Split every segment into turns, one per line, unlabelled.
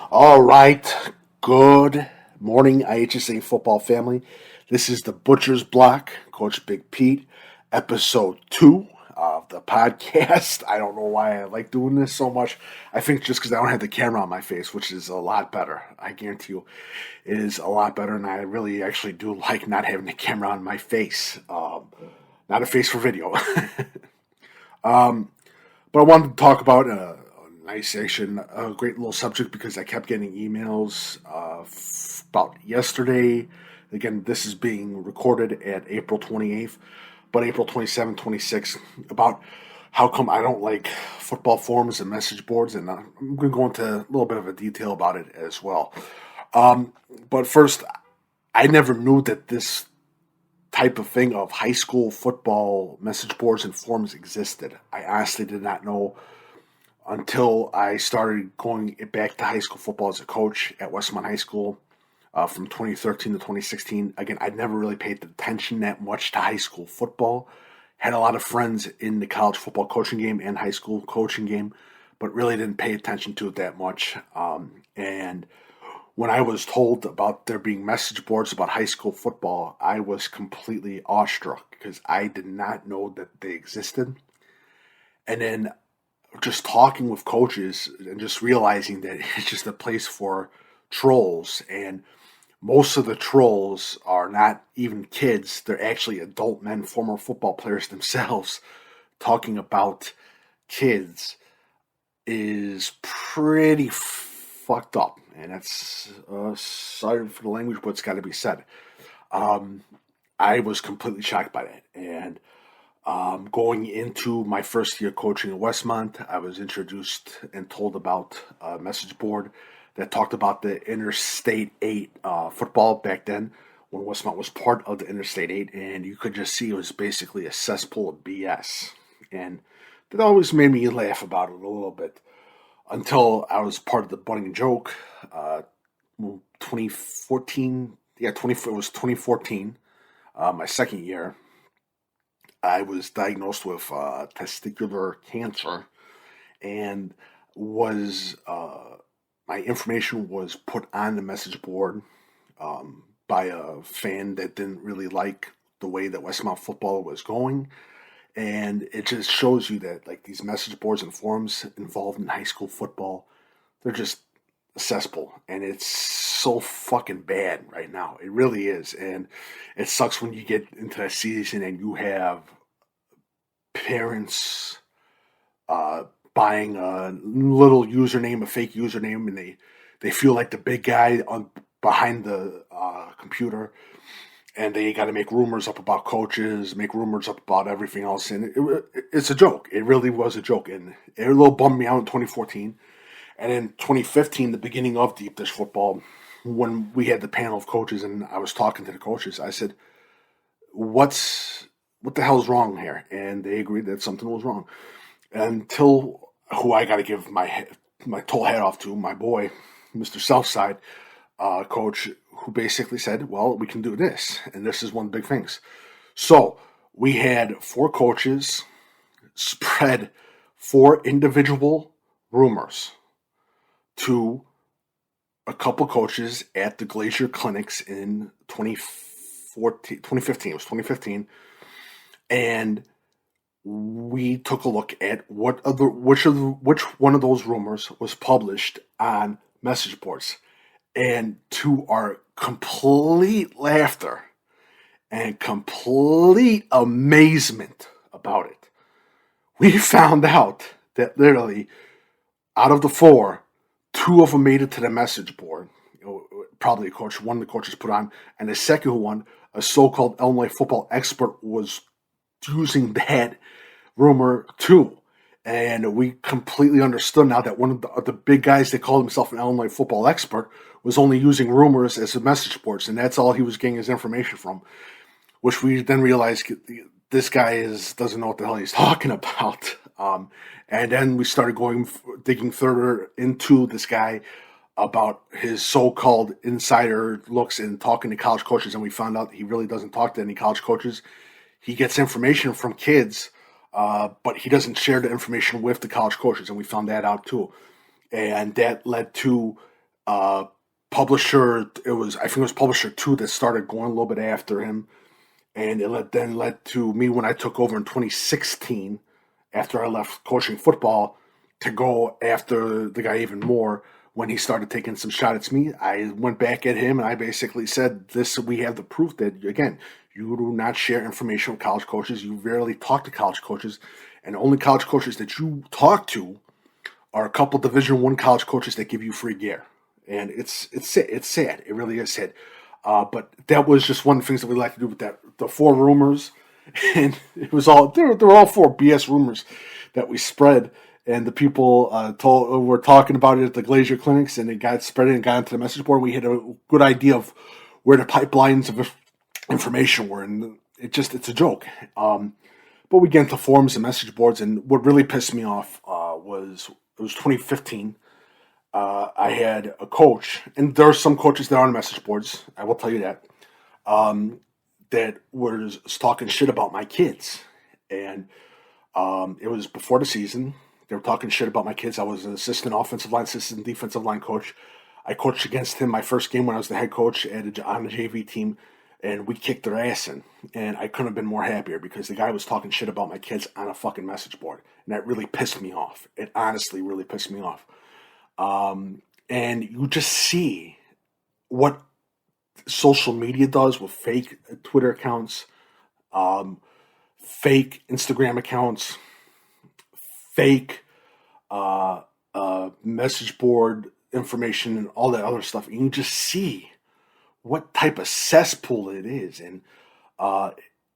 All right. Good morning, IHSA football family. This is the Butcher's Block, Coach Big Pete, episode 2 of the podcast. I don't know why I like doing this so much. I think just because I don't have the camera on my face, which is a lot better. I guarantee you it is a lot better, and I really actually do like not having the camera on my face. Not a face for video. But I wanted to talk about a nice action, a great little subject because I kept getting emails about yesterday. Again, this is being recorded at April 28th, but April 27th, 26th, about how come I don't like football forums and message boards. And I'm going to go into a little bit of a detail about it as well. But first, I never knew that this type of thing of high school football message boards and forums existed. I honestly did not know until I started going back to high school football as a coach at Westmont High School from 2013 to 2016. Again, I'd never really paid attention that much to high school football. Had a lot of friends in the college football coaching game and high school coaching game, but really didn't pay attention to it that much. And when I was told about there being message boards about high school football, I was completely awestruck because I did not know that they existed. And then just talking with coaches and just realizing that it's just a place for trolls. And most of the trolls are not even kids, they're actually adult men, former football players themselves, talking about kids is pretty fucked up. And that's sorry for the language, but it's got to be said. I was completely shocked by that. And going into my first year coaching at Westmont, I was introduced and told about a message board that talked about the Interstate 8 football back then when Westmont was part of the Interstate 8, and you could just see it was basically a cesspool of BS. And that always made me laugh about it a little bit until I was part of the Bunning Joke 2014. Yeah, it was 2014, my second year. I was diagnosed with testicular cancer, and was my information was put on the message board by a fan that didn't really like the way that Westmount football was going, and it just shows you that like these message boards and forums involved in high school football, they're just a cesspool, and it's so fucking bad right now. It really is, and it sucks when you get into a season and you have parents uh, buying a little username, a fake username, and they feel like the big guy on behind the computer, and they got to make rumors up about coaches, make rumors up about everything else, and it's a joke. It really was a joke, and it a little bummed me out in 2014, and in 2015, the beginning of Deep Dish Football, when we had the panel of coaches, and I was talking to the coaches, I said, what the hell's wrong here? And they agreed that something was wrong. Until who I got to give my total hat off to, my boy, Mr. Southside, coach, who basically said, well, we can do this. And this is one of the big things. So we had 4 coaches spread 4 individual rumors to a couple coaches at the Glacier Clinics in 2015. It was 2015. And we took a look at which one of those rumors was published on message boards, and to our complete laughter and complete amazement about it, we found out that literally out of the 4, 2 of them made it to the message board. Probably one of the coaches put on, and the second one, a so-called Illinois football expert, was using that rumor too. And we completely understood now that one of the big guys that called himself an Illinois football expert was only using rumors as a message boards, and that's all he was getting his information from, which we then realized this guy doesn't know what the hell he's talking about. And then we started digging further into this guy about his so-called insider looks and talking to college coaches, and we found out he really doesn't talk to any college coaches. He gets information from kids, but he doesn't share the information with the college coaches, and we found that out too. And that led to Uh, Publisher, I think it was Publisher 2 that started going a little bit after him. And it then led to me when I took over in 2016, after I left coaching football, to go after the guy even more. When he started taking some shot at me, I went back at him and I basically said, "This, we have the proof that, again, you do not share information with college coaches. You rarely talk to college coaches, and the only college coaches that you talk to are a couple Division I college coaches that give you free gear." And it's sad. It really is sad. But that was just one of the things that we like to do with that. The four rumors, and it was all they were all four BS rumors that we spread, and the people were talking about it at the Glacier clinics, and it got spread and got into the message board. We had a good idea of where the pipelines of information were, and it's a joke. But we get into forums and message boards, and what really pissed me off was it was 2015. I had a coach, and there are some coaches that are on message boards, I will tell you that, that was talking shit about my kids. And it was before the season. They were talking shit about my kids. I was an assistant offensive line, assistant defensive line coach. I coached against him my first game when I was the head coach on the JV team, and we kicked their ass in. And I couldn't have been more happier because the guy was talking shit about my kids on a fucking message board. And that really pissed me off. It honestly really pissed me off. And you just see what social media does with fake Twitter accounts, fake Instagram accounts, fake message board information, and all that other stuff. And you just see what type of cesspool it is, and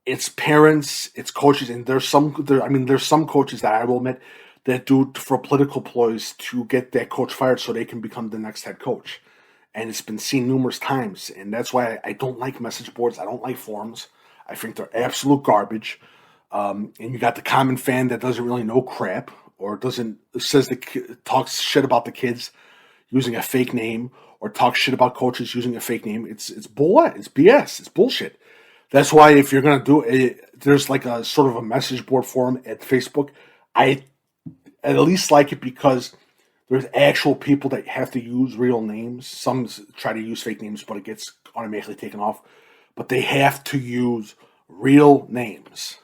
it's parents, it's coaches, and there's some coaches that I will admit that do it for political ploys to get that coach fired so they can become the next head coach. And it's been seen numerous times. And that's why I don't like message boards. I don't like forums. I think they're absolute garbage. And you got the common fan that doesn't really know crap, or talks shit about the kids using a fake name, or talks shit about coaches using a fake name. It's bull. It's BS. It's bullshit. That's why if you're going to do it, there's like a sort of a message board forum at Facebook. I at least like it because there's actual people that have to use real names. Some try to use fake names, but it gets automatically taken off. But they have to use real names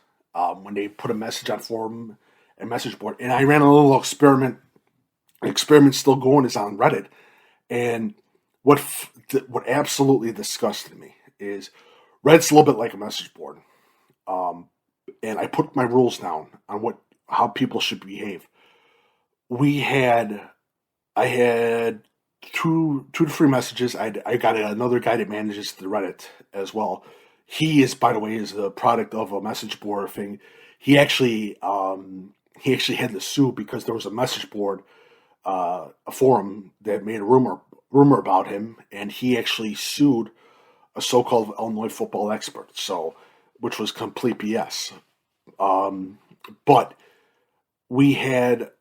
when they put a message on forum and message board. And I ran a little experiment. The experiment's still going. It's on Reddit. And what absolutely disgusted me is Reddit's a little bit like a message board. And I put my rules down on how people should behave. I had two to three messages. I got another guy that manages the Reddit as well. He is, by the way, is the product of a message board thing. He actually had to sue because there was a message board, a forum that made a rumor about him, and he actually sued a so-called Illinois football expert. Which was complete BS. But we had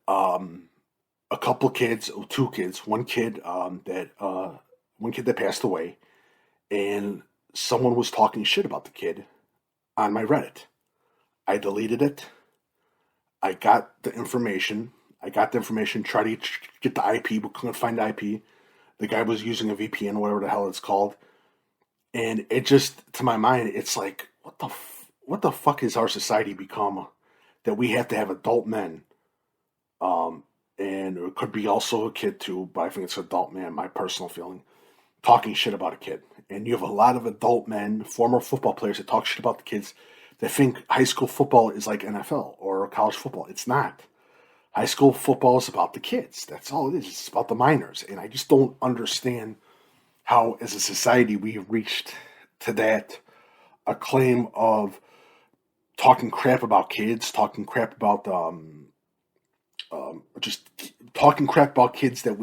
a couple kids, two kids, one kid that passed away, and someone was talking shit about the kid on my Reddit. I deleted it. I got the information. Tried to get the IP, but couldn't find the IP. The guy was using a VPN, whatever the hell it's called. And it just, to my mind, it's like, what the fuck has our society become that we have to have adult men, and it could be also a kid too, but I think it's adult man, my personal feeling, talking shit about a kid. And you have a lot of adult men, former football players, that talk shit about the kids, that think high school football is like NFL or college football. It's not. High school football is about the kids. That's all it is. It's about the minors. And I just don't understand how, as a society, we've reached to that acclaim of talking crap about kids, talking crap about just talking crap about kids that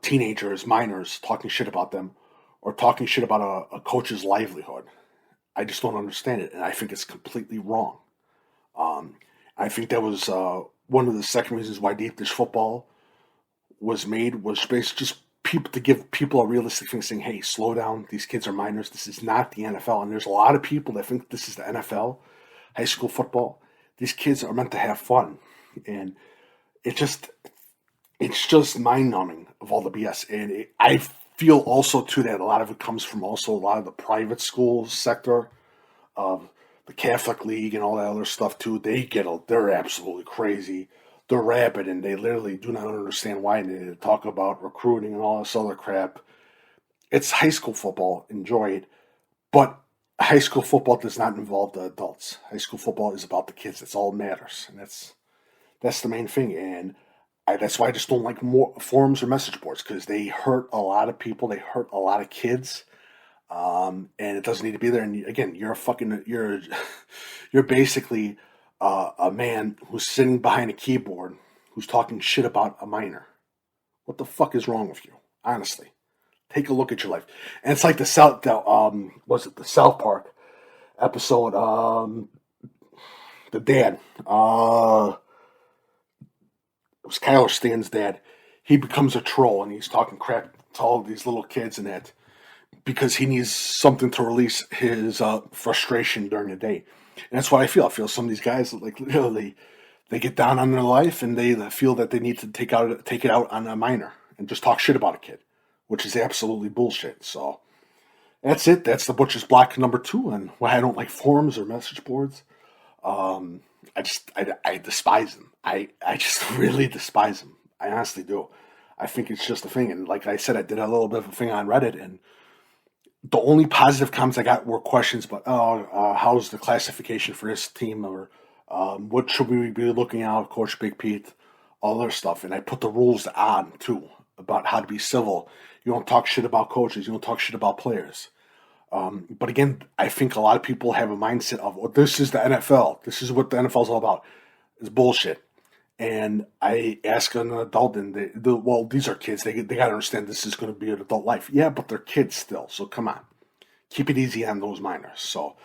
teenagers, minors, talking shit about them, or talking shit about a coach's livelihood. I just don't understand it, and I think it's completely wrong. I think that was one of the second reasons why deep dish football was made, was based just to give people a realistic thing, saying, hey, slow down, these kids are minors, this is not the NFL. And there's a lot of people that think this is the NFL, high school football. These kids are meant to have fun. And it just, it's just mind-numbing of all the BS. And I feel also, too, that a lot of it comes from also a lot of the private school sector of the Catholic League and all that other stuff, too. They're absolutely crazy. They're rabid, and they literally do not understand why they talk about recruiting and all this other crap. It's high school football. Enjoy it. But high school football does not involve the adults. High school football is about the kids. That's all that matters. And that's the main thing. And that's why I just don't like more forums or message boards, because they hurt a lot of people. They hurt a lot of kids. And it doesn't need to be there. And again, you're basically a man who's sitting behind a keyboard who's talking shit about a minor. What the fuck is wrong with you? Honestly, take a look at your life. And it's like the South Park episode? The dad. It was Kyler Stan's dad. He becomes a troll and he's talking crap to all of these little kids and that, because he needs something to release his frustration during the day. And that's what I feel. I feel some of these guys, like, literally, they get down on their life and they feel that they need to take it out on a minor and just talk shit about a kid, which is absolutely bullshit. So that's it. That's the Butcher's Block number 2 on why I don't like forums or message boards. I despise them. I just really despise them. I honestly do. I think it's just a thing. And like I said, I did a little bit of a thing on Reddit, and the only positive comments I got were questions about, how's the classification for this team, or what should we be looking at, Coach Big Pete, all their stuff. And I put the rules on, too, about how to be civil. You don't talk shit about coaches. You don't talk shit about players. But again, I think a lot of people have a mindset of, well, this is the NFL. This is what the NFL is all about. It's bullshit. And I ask an adult, and well, these are kids. They got to understand this is going to be an adult life. Yeah, but they're kids still. So come on. Keep it easy on those minors. So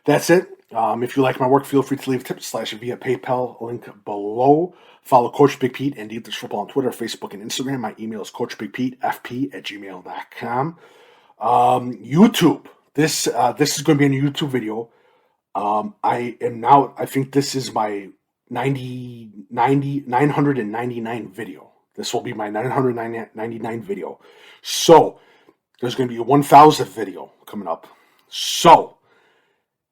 that's it. If you like my work, feel free to leave tips via PayPal, link below. Follow Coach Big Pete and Deep Dish Football on Twitter, Facebook, and Instagram. My email is coachbigpetefp@gmail.com. YouTube. This is going to be a YouTube video. I think this is my 999 video. This will be my 999 video. So there's going to be a 1,000th video coming up. So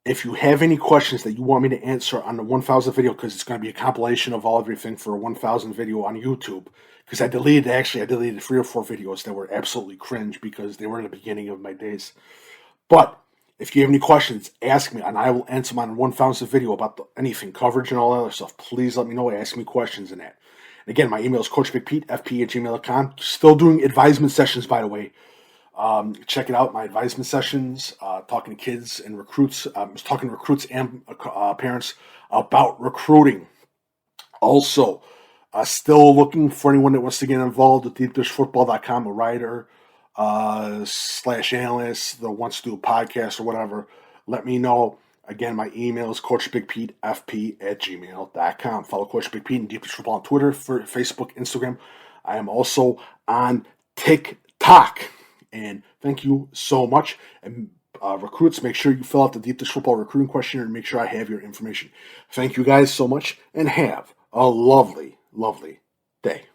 if you have any questions that you want me to answer on the 1,000th video, because it's going to be a compilation of everything for a 1,000th video on YouTube, because I deleted 3 or 4 videos that were absolutely cringe because they were in the beginning of my days. But if you have any questions, ask me, and I will answer them on 1,000th video about anything, coverage and all that other stuff. Please let me know. Ask me questions in that. And again, my email is coachbigpetefp@gmail.com. Still doing advisement sessions, by the way. Check it out, my advisement sessions, talking to kids and recruits. I was talking to recruits and parents about recruiting. Also, still looking for anyone that wants to get involved with deepdishfootball.com, a writer, /analyst that wants to do a podcast or whatever. Let me know. Again, my email is coachbigpetefp@gmail.com. Follow Coach Big Pete and Deep Dish Football on Twitter, Facebook, Instagram. I am also on TikTok. And thank you so much. And recruits, make sure you fill out the Deep Dish Football recruiting questionnaire and make sure I have your information. Thank you guys so much, and have a lovely, lovely day.